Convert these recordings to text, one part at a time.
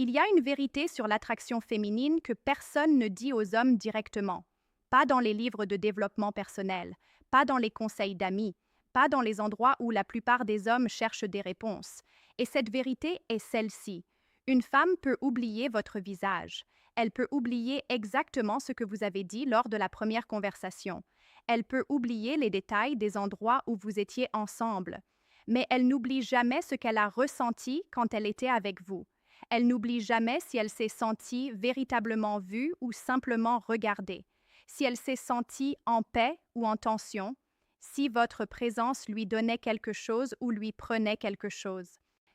Il y a une vérité sur l'attraction féminine que personne ne dit aux hommes directement. Pas dans les livres de développement personnel, pas dans les conseils d'amis, pas dans les endroits où la plupart des hommes cherchent des réponses. Et cette vérité est celle-ci. Une femme peut oublier votre visage. Elle peut oublier exactement ce que vous avez dit lors de la première conversation. Elle peut oublier les détails des endroits où vous étiez ensemble. Mais elle n'oublie jamais ce qu'elle a ressenti quand elle était avec vous. Elle n'oublie jamais si elle s'est sentie véritablement vue ou simplement regardée, si elle s'est sentie en paix ou en tension, si votre présence lui donnait quelque chose ou lui prenait quelque chose,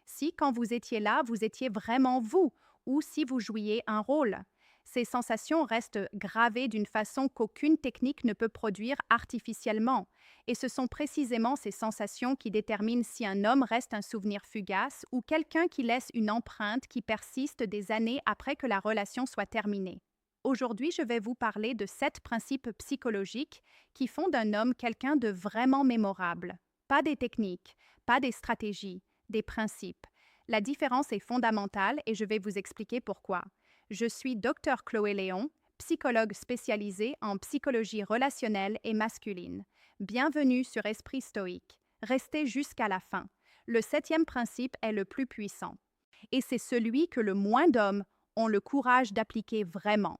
si quand vous étiez là, vous étiez vraiment vous, ou si vous jouiez un rôle. Ces sensations restent gravées d'une façon qu'aucune technique ne peut produire artificiellement. Et ce sont précisément ces sensations qui déterminent si un homme reste un souvenir fugace ou quelqu'un qui laisse une empreinte qui persiste des années après que la relation soit terminée. Aujourd'hui, je vais vous parler de 7 principes psychologiques qui font d'un homme quelqu'un de vraiment mémorable. Pas des techniques, pas des stratégies, des principes. La différence est fondamentale et je vais vous expliquer pourquoi. Je suis Dr Chloé Léon, psychologue spécialisée en psychologie relationnelle et masculine. Bienvenue sur Esprit Stoïque. Restez jusqu'à la fin. Le 7e principe est le plus puissant. Et c'est celui que le moins d'hommes ont le courage d'appliquer vraiment.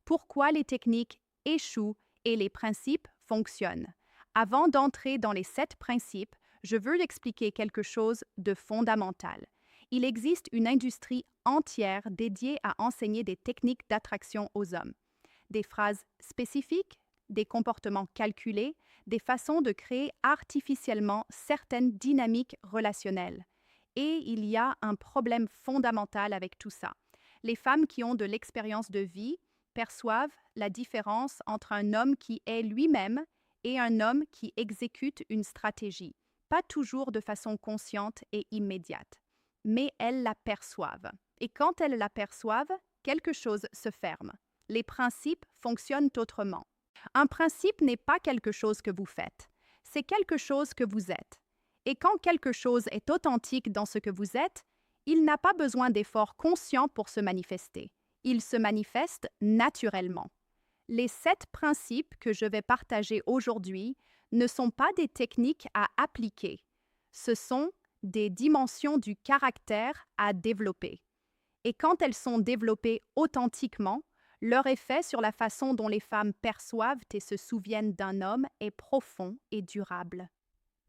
Pourquoi les techniques échouent et les principes fonctionnent. Avant d'entrer dans les 7 principes, je veux expliquer quelque chose de fondamental. Il existe une industrie entière dédiée à enseigner des techniques d'attraction aux hommes. Des phrases spécifiques, des comportements calculés, des façons de créer artificiellement certaines dynamiques relationnelles. Et il y a un problème fondamental avec tout ça. Les femmes qui ont de l'expérience de vie perçoivent la différence entre un homme qui est lui-même et un homme qui exécute une stratégie, pas toujours de façon consciente et immédiate. Mais elles l'aperçoivent. Et quand elles l'aperçoivent, quelque chose se ferme. Les principes fonctionnent autrement. Un principe n'est pas quelque chose que vous faites, c'est quelque chose que vous êtes. Et quand quelque chose est authentique dans ce que vous êtes, il n'a pas besoin d'efforts conscients pour se manifester. Il se manifeste naturellement. Les 7 principes que je vais partager aujourd'hui ne sont pas des techniques à appliquer. Ce sont des dimensions du caractère à développer. Et quand elles sont développées authentiquement, leur effet sur la façon dont les femmes perçoivent et se souviennent d'un homme est profond et durable.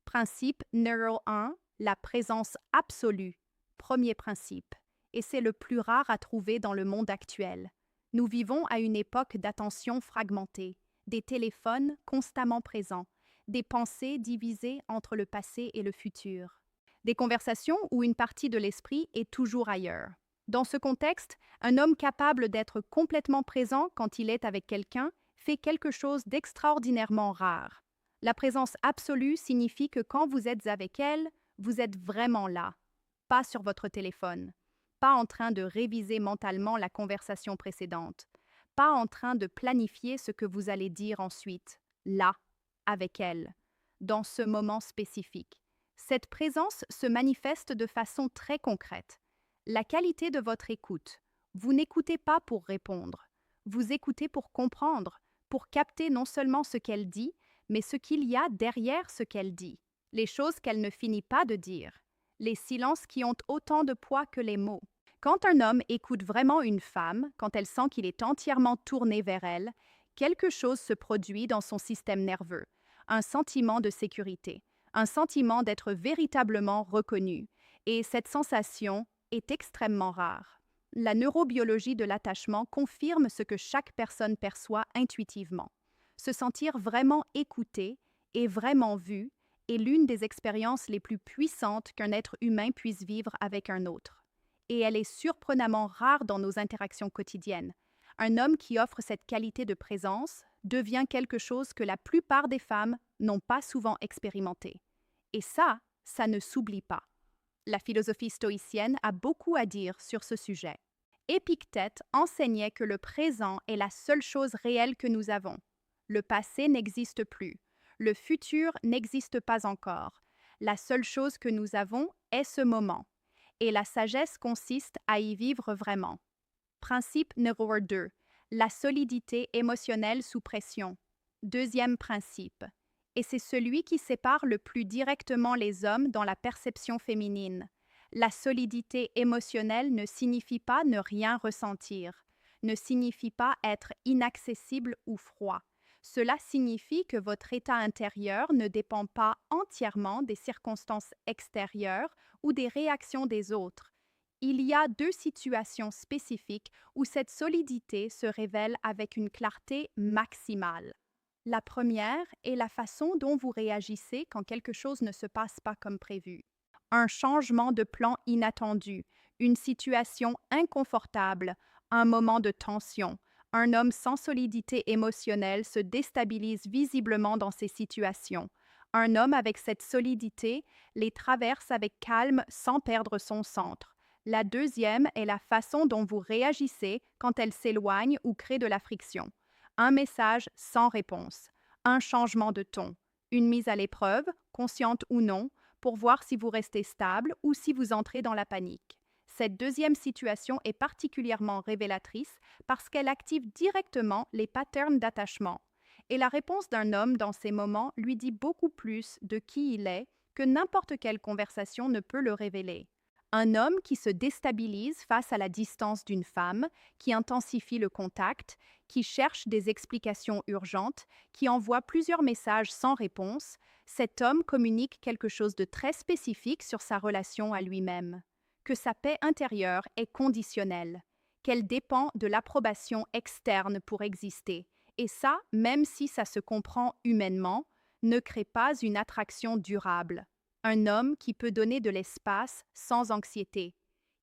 Principe numéro 1, la présence absolue. Premier principe. Et c'est le plus rare à trouver dans le monde actuel. Nous vivons à une époque d'attention fragmentée, des téléphones constamment présents, des pensées divisées entre le passé et le futur. Des conversations où une partie de l'esprit est toujours ailleurs. Dans ce contexte, un homme capable d'être complètement présent quand il est avec quelqu'un fait quelque chose d'extraordinairement rare. La présence absolue signifie que quand vous êtes avec elle, vous êtes vraiment là, pas sur votre téléphone, pas en train de réviser mentalement la conversation précédente, pas en train de planifier ce que vous allez dire ensuite, là, avec elle, dans ce moment spécifique. Cette présence se manifeste de façon très concrète. La qualité de votre écoute. Vous n'écoutez pas pour répondre. Vous écoutez pour comprendre, pour capter non seulement ce qu'elle dit, mais ce qu'il y a derrière ce qu'elle dit. Les choses qu'elle ne finit pas de dire. Les silences qui ont autant de poids que les mots. Quand un homme écoute vraiment une femme, quand elle sent qu'il est entièrement tourné vers elle, quelque chose se produit dans son système nerveux. Un sentiment de sécurité. Un sentiment d'être véritablement reconnu. Et cette sensation est extrêmement rare. La neurobiologie de l'attachement confirme ce que chaque personne perçoit intuitivement. Se sentir vraiment écouté et vraiment vu est l'une des expériences les plus puissantes qu'un être humain puisse vivre avec un autre. Et elle est surprenamment rare dans nos interactions quotidiennes. Un homme qui offre cette qualité de présence devient quelque chose que la plupart des femmes n'ont pas souvent expérimenté. Et ça ne s'oublie pas. La philosophie stoïcienne a beaucoup à dire sur ce sujet. Épictète enseignait que le présent est la seule chose réelle que nous avons. Le passé n'existe plus. Le futur n'existe pas encore. La seule chose que nous avons est ce moment. et la sagesse consiste à y vivre vraiment. Principe numéro 2. La solidité émotionnelle sous pression. Deuxième principe. Et c'est celui qui sépare le plus directement les hommes dans la perception féminine. La solidité émotionnelle ne signifie pas ne rien ressentir, ne signifie pas être inaccessible ou froid. Cela signifie que votre état intérieur ne dépend pas entièrement des circonstances extérieures ou des réactions des autres. Il y a deux situations spécifiques où cette solidité se révèle avec une clarté maximale. La première est la façon dont vous réagissez quand quelque chose ne se passe pas comme prévu. Un changement de plan inattendu, une situation inconfortable, un moment de tension. Un homme sans solidité émotionnelle se déstabilise visiblement dans ces situations. Un homme avec cette solidité les traverse avec calme sans perdre son centre. La deuxième est la façon dont vous réagissez quand elle s'éloigne ou crée de la friction. Un message sans réponse, un changement de ton, une mise à l'épreuve, consciente ou non, pour voir si vous restez stable ou si vous entrez dans la panique. Cette deuxième situation est particulièrement révélatrice parce qu'elle active directement les patterns d'attachement. Et la réponse d'un homme dans ces moments lui dit beaucoup plus de qui il est que n'importe quelle conversation ne peut le révéler. Un homme qui se déstabilise face à la distance d'une femme, qui intensifie le contact, qui cherche des explications urgentes, qui envoie plusieurs messages sans réponse, cet homme communique quelque chose de très spécifique sur sa relation à lui-même. Que sa paix intérieure est conditionnelle, qu'elle dépend de l'approbation externe pour exister. Et ça, même si ça se comprend humainement, ne crée pas une attraction durable. Un homme qui peut donner de l'espace sans anxiété,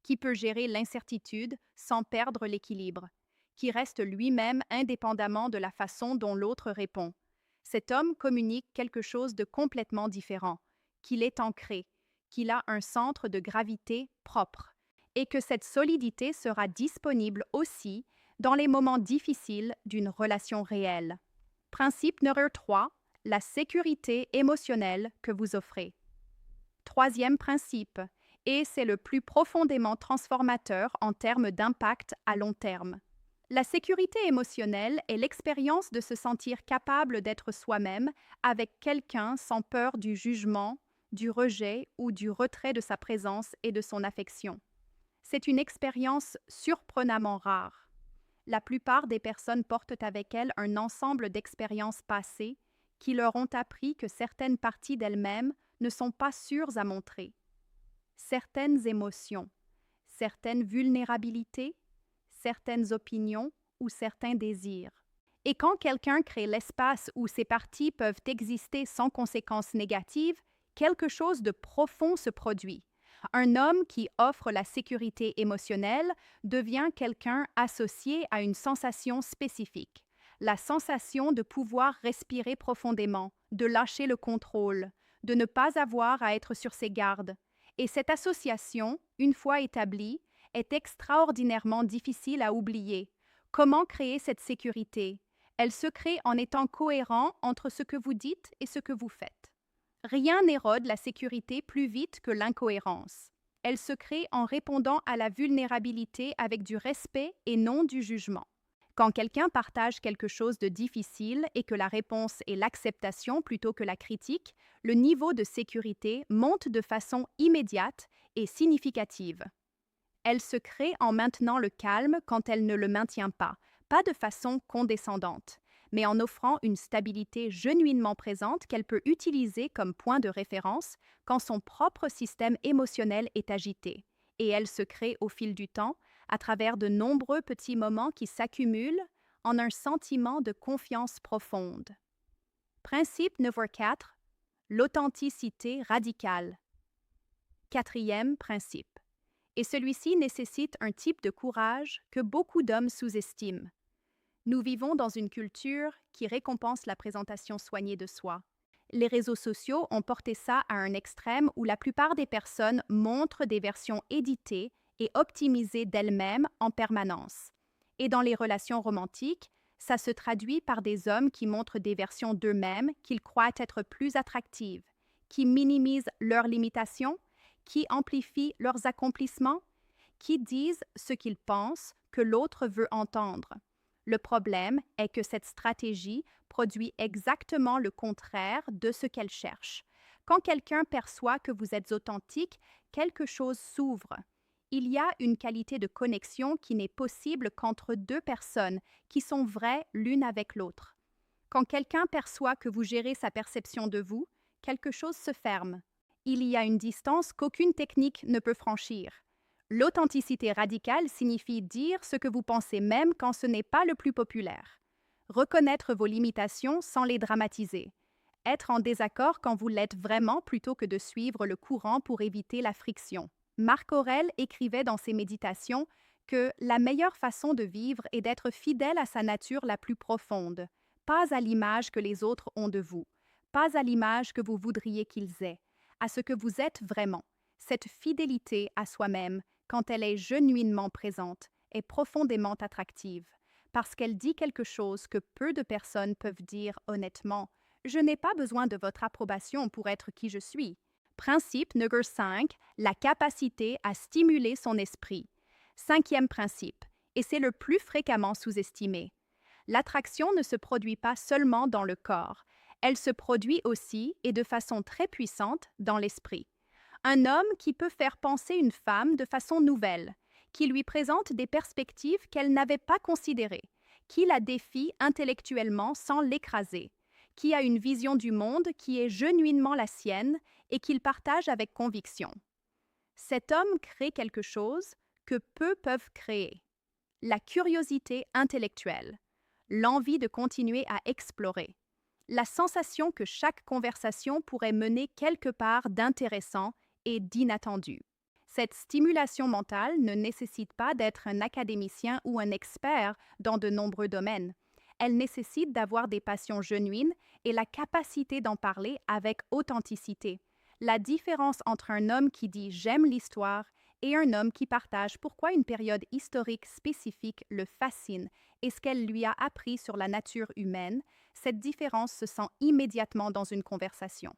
qui peut gérer l'incertitude sans perdre l'équilibre, qui reste lui-même indépendamment de la façon dont l'autre répond. Cet homme communique quelque chose de complètement différent, qu'il est ancré, qu'il a un centre de gravité propre, et que cette solidité sera disponible aussi dans les moments difficiles d'une relation réelle. Principe numéro 3, la sécurité émotionnelle que vous offrez. Troisième principe, et c'est le plus profondément transformateur en termes d'impact à long terme. La sécurité émotionnelle est l'expérience de se sentir capable d'être soi-même avec quelqu'un sans peur du jugement, du rejet ou du retrait de sa présence et de son affection. C'est une expérience surprenamment rare. La plupart des personnes portent avec elles un ensemble d'expériences passées qui leur ont appris que certaines parties d'elles-mêmes ne sont pas sûres à montrer. Certaines émotions, certaines vulnérabilités, certaines opinions ou certains désirs. Et quand quelqu'un crée l'espace où ces parties peuvent exister sans conséquences négatives, quelque chose de profond se produit. Un homme qui offre la sécurité émotionnelle devient quelqu'un associé à une sensation spécifique. La sensation de pouvoir respirer profondément, de lâcher le contrôle, de ne pas avoir à être sur ses gardes. Et cette association, une fois établie, est extraordinairement difficile à oublier. Comment créer cette sécurité? Elle se crée en étant cohérent entre ce que vous dites et ce que vous faites. Rien n'érode la sécurité plus vite que l'incohérence. Elle se crée en répondant à la vulnérabilité avec du respect et non du jugement. Quand quelqu'un partage quelque chose de difficile et que la réponse est l'acceptation plutôt que la critique, le niveau de sécurité monte de façon immédiate et significative. Elle se crée en maintenant le calme quand elle ne le maintient pas de façon condescendante, mais en offrant une stabilité genuinement présente qu'elle peut utiliser comme point de référence quand son propre système émotionnel est agité. Et elle se crée au fil du temps à travers de nombreux petits moments qui s'accumulent en un sentiment de confiance profonde. Principe numéro 4, l'authenticité radicale. Quatrième principe. Et celui-ci nécessite un type de courage que beaucoup d'hommes sous-estiment. Nous vivons dans une culture qui récompense la présentation soignée de soi. Les réseaux sociaux ont porté ça à un extrême où la plupart des personnes montrent des versions éditées et optimisées d'elles-mêmes en permanence. Et dans les relations romantiques, ça se traduit par des hommes qui montrent des versions d'eux-mêmes qu'ils croient être plus attractives, qui minimisent leurs limitations, qui amplifient leurs accomplissements, qui disent ce qu'ils pensent que l'autre veut entendre. Le problème est que cette stratégie produit exactement le contraire de ce qu'elle cherche. Quand quelqu'un perçoit que vous êtes authentique, quelque chose s'ouvre. Il y a une qualité de connexion qui n'est possible qu'entre deux personnes qui sont vraies l'une avec l'autre. Quand quelqu'un perçoit que vous gérez sa perception de vous, quelque chose se ferme. Il y a une distance qu'aucune technique ne peut franchir. L'authenticité radicale signifie dire ce que vous pensez même quand ce n'est pas le plus populaire. Reconnaître vos limitations sans les dramatiser. Être en désaccord quand vous l'êtes vraiment plutôt que de suivre le courant pour éviter la friction. Marc Aurèle écrivait dans ses méditations que la meilleure façon de vivre est d'être fidèle à sa nature la plus profonde, pas à l'image que les autres ont de vous, pas à l'image que vous voudriez qu'ils aient, à ce que vous êtes vraiment. Cette fidélité à soi-même, quand elle est genuinement présente, est profondément attractive, parce qu'elle dit quelque chose que peu de personnes peuvent dire honnêtement. Je n'ai pas besoin de votre approbation pour être qui je suis. Principe numéro 5, la capacité à stimuler son esprit. Cinquième principe, et c'est le plus fréquemment sous-estimé. L'attraction ne se produit pas seulement dans le corps, elle se produit aussi, et de façon très puissante, dans l'esprit. Un homme qui peut faire penser une femme de façon nouvelle, qui lui présente des perspectives qu'elle n'avait pas considérées, qui la défie intellectuellement sans l'écraser, qui a une vision du monde qui est genuinement la sienne et qu'il partage avec conviction. Cet homme crée quelque chose que peu peuvent créer. La curiosité intellectuelle, l'envie de continuer à explorer, la sensation que chaque conversation pourrait mener quelque part d'intéressant et d'inattendu. Cette stimulation mentale ne nécessite pas d'être un académicien ou un expert dans de nombreux domaines. Elle nécessite d'avoir des passions genuines et la capacité d'en parler avec authenticité. La différence entre un homme qui dit « j'aime l'histoire » et un homme qui partage pourquoi une période historique spécifique le fascine et ce qu'elle lui a appris sur la nature humaine, cette différence se sent immédiatement dans une conversation.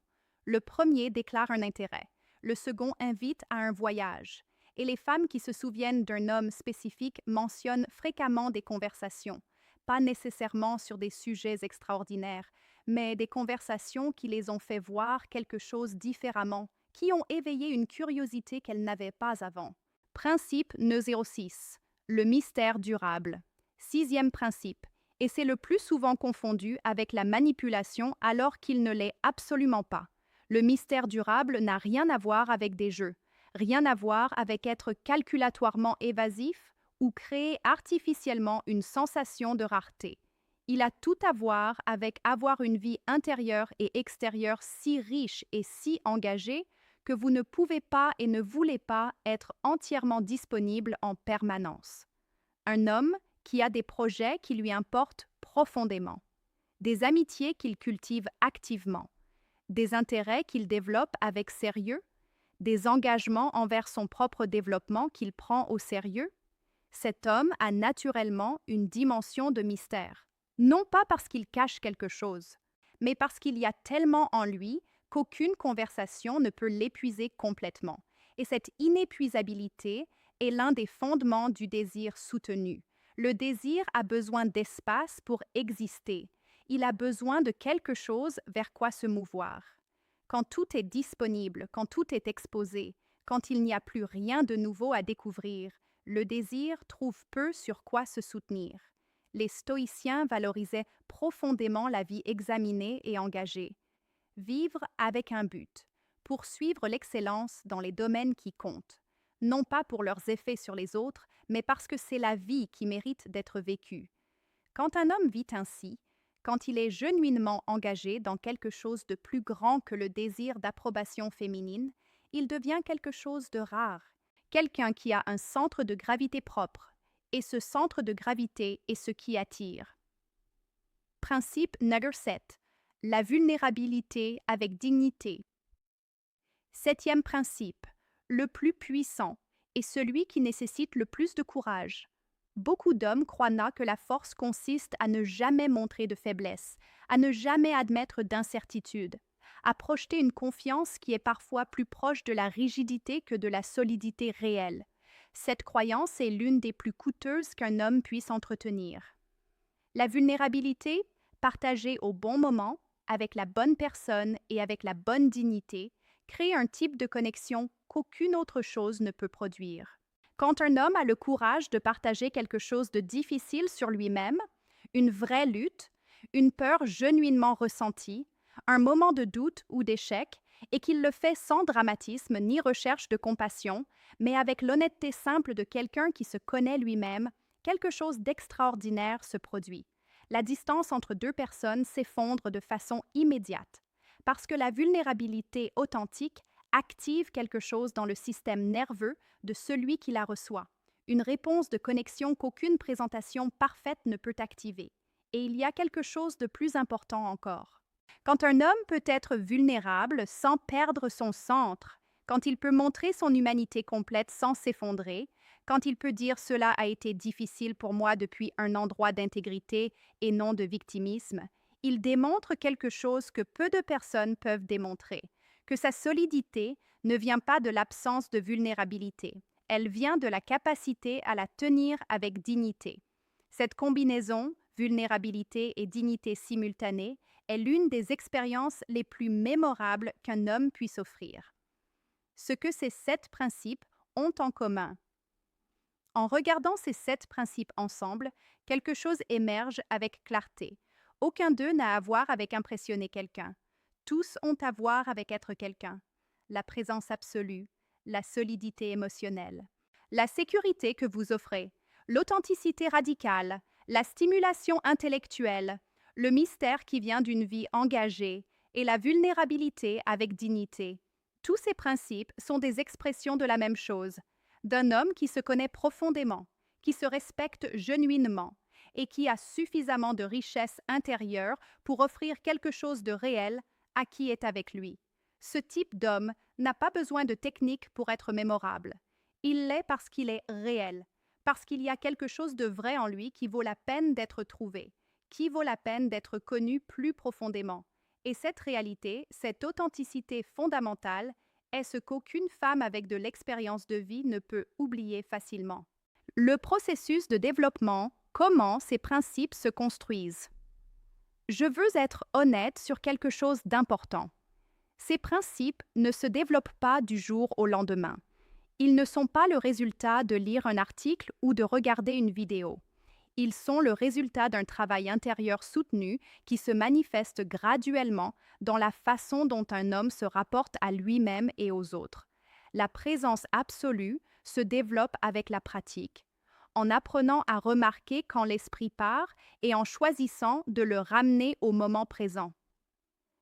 Le premier déclare un intérêt, le second invite à un voyage, et les femmes qui se souviennent d'un homme spécifique mentionnent fréquemment des conversations, pas nécessairement sur des sujets extraordinaires, mais des conversations qui les ont fait voir quelque chose différemment, qui ont éveillé une curiosité qu'elles n'avaient pas avant. Principe numéro 6. Le mystère durable. Sixième principe, et c'est le plus souvent confondu avec la manipulation alors qu'il ne l'est absolument pas. Le mystère durable n'a rien à voir avec des jeux, rien à voir avec être calculatoirement évasif ou créer artificiellement une sensation de rareté. Il a tout à voir avec avoir une vie intérieure et extérieure si riche et si engagée que vous ne pouvez pas et ne voulez pas être entièrement disponible en permanence. Un homme qui a des projets qui lui importent profondément, des amitiés qu'il cultive activement, des intérêts qu'il développe avec sérieux, des engagements envers son propre développement qu'il prend au sérieux. Cet homme a naturellement une dimension de mystère, non pas parce qu'il cache quelque chose, mais parce qu'il y a tellement en lui qu'aucune conversation ne peut l'épuiser complètement. Et cette inépuisabilité est l'un des fondements du désir soutenu. Le désir a besoin d'espace pour exister. Il a besoin de quelque chose vers quoi se mouvoir. Quand tout est disponible, quand tout est exposé, quand il n'y a plus rien de nouveau à découvrir, le désir trouve peu sur quoi se soutenir. Les stoïciens valorisaient profondément la vie examinée et engagée. Vivre avec un but, poursuivre l'excellence dans les domaines qui comptent, non pas pour leurs effets sur les autres, mais parce que c'est la vie qui mérite d'être vécue. Quand un homme vit ainsi, quand il est genuinement engagé dans quelque chose de plus grand que le désir d'approbation féminine, il devient quelque chose de rare, quelqu'un qui a un centre de gravité propre, et ce centre de gravité est ce qui attire. Principe numéro 7. La vulnérabilité avec dignité. Septième principe, le plus puissant, est celui qui nécessite le plus de courage. Beaucoup d'hommes croient que la force consiste à ne jamais montrer de faiblesse, à ne jamais admettre d'incertitude, à projeter une confiance qui est parfois plus proche de la rigidité que de la solidité réelle. Cette croyance est l'une des plus coûteuses qu'un homme puisse entretenir. La vulnérabilité, partagée au bon moment, avec la bonne personne et avec la bonne dignité, crée un type de connexion qu'aucune autre chose ne peut produire. Quand un homme a le courage de partager quelque chose de difficile sur lui-même, une vraie lutte, une peur genuinement ressentie, un moment de doute ou d'échec, et qu'il le fait sans dramatisme ni recherche de compassion, mais avec l'honnêteté simple de quelqu'un qui se connaît lui-même, quelque chose d'extraordinaire se produit. La distance entre deux personnes s'effondre de façon immédiate, parce que la vulnérabilité authentique active quelque chose dans le système nerveux de celui qui la reçoit, une réponse de connexion qu'aucune présentation parfaite ne peut activer. Et il y a quelque chose de plus important encore. Quand un homme peut être vulnérable sans perdre son centre, quand il peut montrer son humanité complète sans s'effondrer, quand il peut dire cela a été difficile pour moi depuis un endroit d'intégrité et non de victimisme, il démontre quelque chose que peu de personnes peuvent démontrer, que sa solidité ne vient pas de l'absence de vulnérabilité, elle vient de la capacité à la tenir avec dignité. Cette combinaison, vulnérabilité et dignité simultanée, est l'une des expériences les plus mémorables qu'un homme puisse offrir. Ce que ces 7 principes ont en commun. En regardant ces 7 principes ensemble, quelque chose émerge avec clarté. Aucun d'eux n'a à voir avec impressionner quelqu'un. Tous ont à voir avec être quelqu'un. La présence absolue, la solidité émotionnelle, la sécurité que vous offrez, l'authenticité radicale, la stimulation intellectuelle, le mystère qui vient d'une vie engagée et la vulnérabilité avec dignité. Tous ces principes sont des expressions de la même chose, d'un homme qui se connaît profondément, qui se respecte genuinement et qui a suffisamment de richesse intérieure pour offrir quelque chose de réel à qui est avec lui. Ce type d'homme n'a pas besoin de technique pour être mémorable. Il l'est parce qu'il est réel, parce qu'il y a quelque chose de vrai en lui qui vaut la peine d'être trouvé, qui vaut la peine d'être connu plus profondément. Et cette réalité, cette authenticité fondamentale, est ce qu'aucune femme avec de l'expérience de vie ne peut oublier facilement. Le processus de développement, comment ces principes se construisent. Je veux être honnête sur quelque chose d'important. Ces principes ne se développent pas du jour au lendemain. Ils ne sont pas le résultat de lire un article ou de regarder une vidéo. Ils sont le résultat d'un travail intérieur soutenu qui se manifeste graduellement dans la façon dont un homme se rapporte à lui-même et aux autres. La présence absolue se développe avec la pratique, en apprenant à remarquer quand l'esprit part et en choisissant de le ramener au moment présent.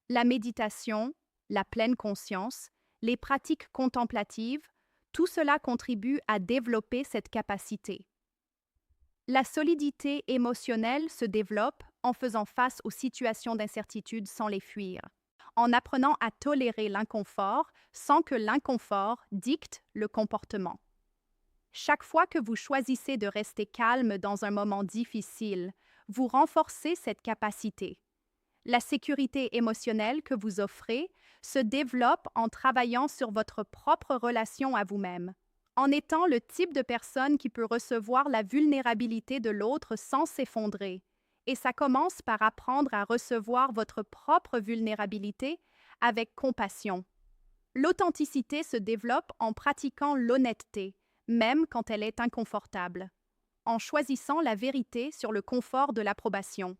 La méditation, la pleine conscience, les pratiques contemplatives, tout cela contribue à développer cette capacité. La solidité émotionnelle se développe en faisant face aux situations d'incertitude sans les fuir, en apprenant à tolérer l'inconfort sans que l'inconfort dicte le comportement. Chaque fois que vous choisissez de rester calme dans un moment difficile, vous renforcez cette capacité. La sécurité émotionnelle que vous offrez se développe en travaillant sur votre propre relation à vous-même, en étant le type de personne qui peut recevoir la vulnérabilité de l'autre sans s'effondrer. Et ça commence par apprendre à recevoir votre propre vulnérabilité avec compassion. L'authenticité se développe en pratiquant l'honnêteté, même quand elle est inconfortable, en choisissant la vérité sur le confort de l'approbation,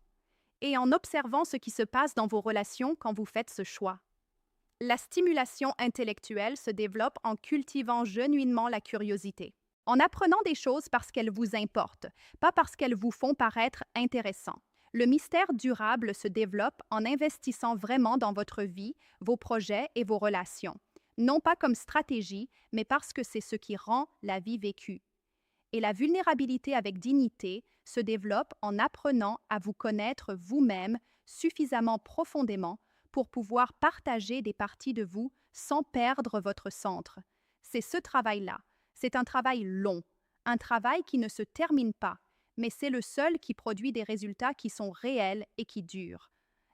et en observant ce qui se passe dans vos relations quand vous faites ce choix. La stimulation intellectuelle se développe en cultivant genuinement la curiosité, en apprenant des choses parce qu'elles vous importent, pas parce qu'elles vous font paraître intéressants. Le mystère durable se développe en investissant vraiment dans votre vie, vos projets et vos relations, non pas comme stratégie, mais parce que c'est ce qui rend la vie vécue. Et la vulnérabilité avec dignité se développe en apprenant à vous connaître vous-même suffisamment profondément pour pouvoir partager des parties de vous sans perdre votre centre. C'est ce travail-là. C'est un travail long, un travail qui ne se termine pas, mais c'est le seul qui produit des résultats qui sont réels et qui durent.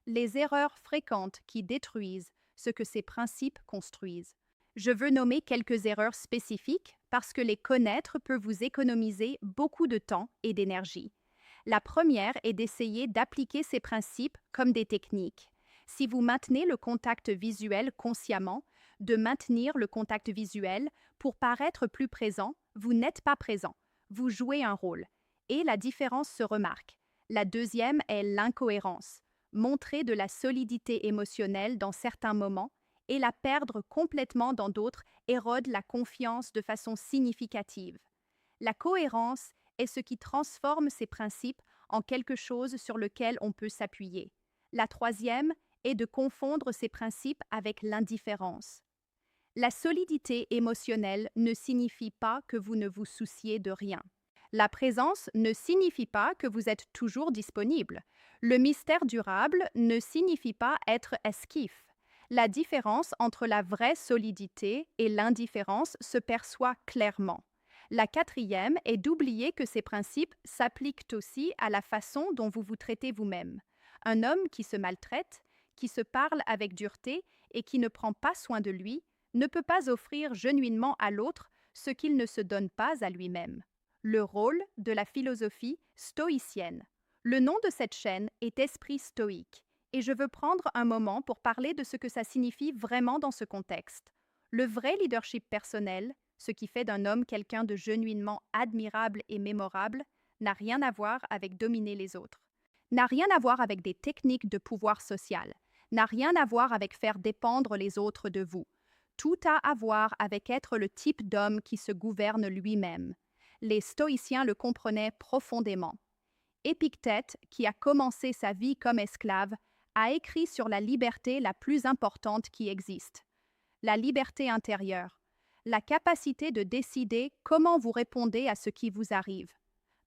Les erreurs fréquentes qui détruisent, ce que ces principes construisent. Je veux nommer quelques erreurs spécifiques parce que les connaître peut vous économiser beaucoup de temps et d'énergie. La première est d'essayer d'appliquer ces principes comme des techniques. Si vous maintenez le contact visuel consciemment, de maintenir le contact visuel pour paraître plus présent, vous n'êtes pas présent, vous jouez un rôle. Et la différence se remarque. La deuxième est l'incohérence. Montrer de la solidité émotionnelle dans certains moments et la perdre complètement dans d'autres érode la confiance de façon significative. La cohérence est ce qui transforme ces principes en quelque chose sur lequel on peut s'appuyer. La troisième est de confondre ces principes avec l'indifférence. La solidité émotionnelle ne signifie pas que vous ne vous souciez de rien. La présence ne signifie pas que vous êtes toujours disponible. Le mystère durable ne signifie pas être esquif. La différence entre la vraie solidité et l'indifférence se perçoit clairement. La quatrième est d'oublier que ces principes s'appliquent aussi à la façon dont vous vous traitez vous-même. Un homme qui se maltraite, qui se parle avec dureté et qui ne prend pas soin de lui, ne peut pas offrir genuinement à l'autre ce qu'il ne se donne pas à lui-même. Le rôle de la philosophie stoïcienne. Le nom de cette chaîne est Esprit stoïque, et je veux prendre un moment pour parler de ce que ça signifie vraiment dans ce contexte. Le vrai leadership personnel, ce qui fait d'un homme quelqu'un de genuinement admirable et mémorable, n'a rien à voir avec dominer les autres, n'a rien à voir avec des techniques de pouvoir social, n'a rien à voir avec faire dépendre les autres de vous. Tout a à voir avec être le type d'homme qui se gouverne lui-même. Les stoïciens le comprenaient profondément. Épictète, qui a commencé sa vie comme esclave, a écrit sur la liberté la plus importante qui existe. La liberté intérieure, la capacité de décider comment vous répondez à ce qui vous arrive.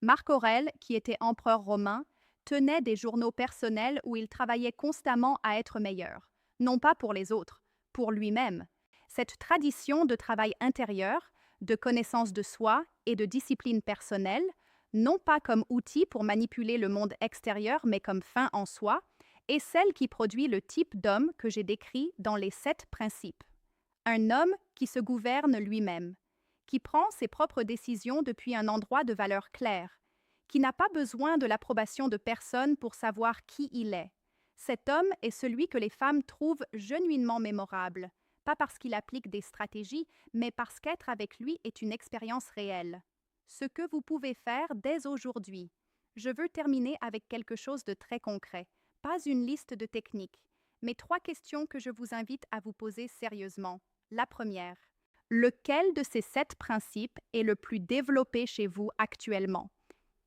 Marc Aurèle, qui était empereur romain, tenait des journaux personnels où il travaillait constamment à être meilleur, non pas pour les autres, pour lui-même. Cette tradition de travail intérieur, de connaissance de soi et de discipline personnelle, non pas comme outil pour manipuler le monde extérieur mais comme fin en soi, est celle qui produit le type d'homme que j'ai décrit dans les 7 principes. Un homme qui se gouverne lui-même, qui prend ses propres décisions depuis un endroit de valeur claire, qui n'a pas besoin de l'approbation de personne pour savoir qui il est. Cet homme est celui que les femmes trouvent genuinement mémorable, pas parce qu'il applique des stratégies, mais parce qu'être avec lui est une expérience réelle. Ce que vous pouvez faire dès aujourd'hui. Je veux terminer avec quelque chose de très concret, pas une liste de techniques, mais 3 questions que je vous invite à vous poser sérieusement. La première, lequel de ces 7 principes est le plus développé chez vous actuellement?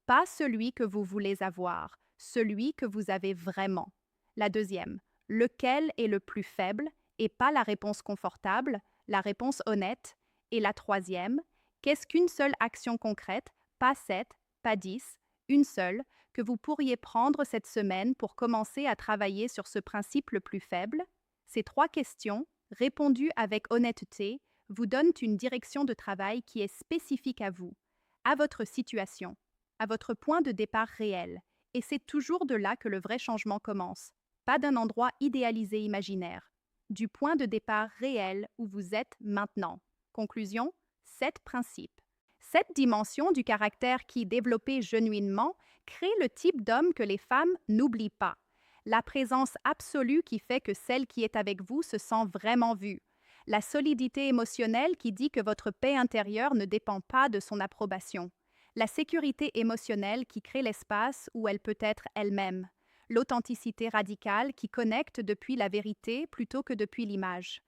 Pas celui que vous voulez avoir, celui que vous avez vraiment. La deuxième, lequel est le plus faible et pas la réponse confortable, la réponse honnête. Et la troisième, qu'est-ce qu'une seule action concrète, pas 7, pas 10, une seule, que vous pourriez prendre cette semaine pour commencer à travailler sur ce principe le plus faible? Ces 3 questions, répondues avec honnêteté, vous donnent une direction de travail qui est spécifique à vous, à votre situation, à votre point de départ réel. Et c'est toujours de là que le vrai changement commence, pas d'un endroit idéalisé imaginaire, du point de départ réel où vous êtes maintenant. Conclusion, 7 principes. 7 dimensions du caractère qui, développées genuinement, créent le type d'homme que les femmes n'oublient pas. La présence absolue qui fait que celle qui est avec vous se sent vraiment vue. La solidité émotionnelle qui dit que votre paix intérieure ne dépend pas de son approbation. La sécurité émotionnelle qui crée l'espace où elle peut être elle-même. L'authenticité radicale qui connecte depuis la vérité plutôt que depuis l'image.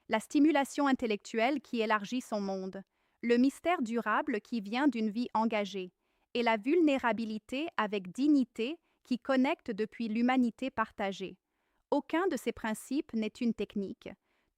La stimulation intellectuelle qui élargit son monde. Le mystère durable qui vient d'une vie engagée. Et la vulnérabilité avec dignité qui connecte depuis l'humanité partagée. Aucun de ces principes n'est une technique.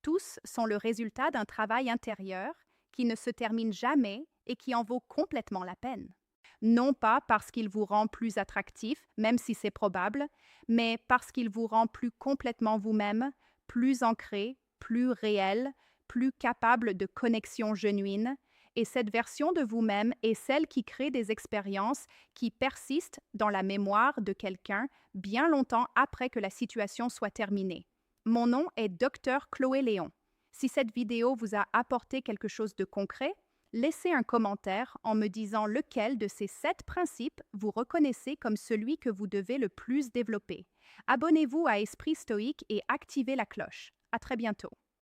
Tous sont le résultat d'un travail intérieur qui ne se termine jamais et qui en vaut complètement la peine. Non pas parce qu'il vous rend plus attractif, même si c'est probable, mais parce qu'il vous rend plus complètement vous-même, plus ancré, plus réel, plus capable de connexion genuine. Et cette version de vous-même est celle qui crée des expériences qui persistent dans la mémoire de quelqu'un bien longtemps après que la situation soit terminée. Mon nom est Dr Chloé Léon. Si cette vidéo vous a apporté quelque chose de concret, laissez un commentaire en me disant lequel de ces 7 principes vous reconnaissez comme celui que vous devez le plus développer. Abonnez-vous à Esprit Stoïque et activez la cloche. À très bientôt.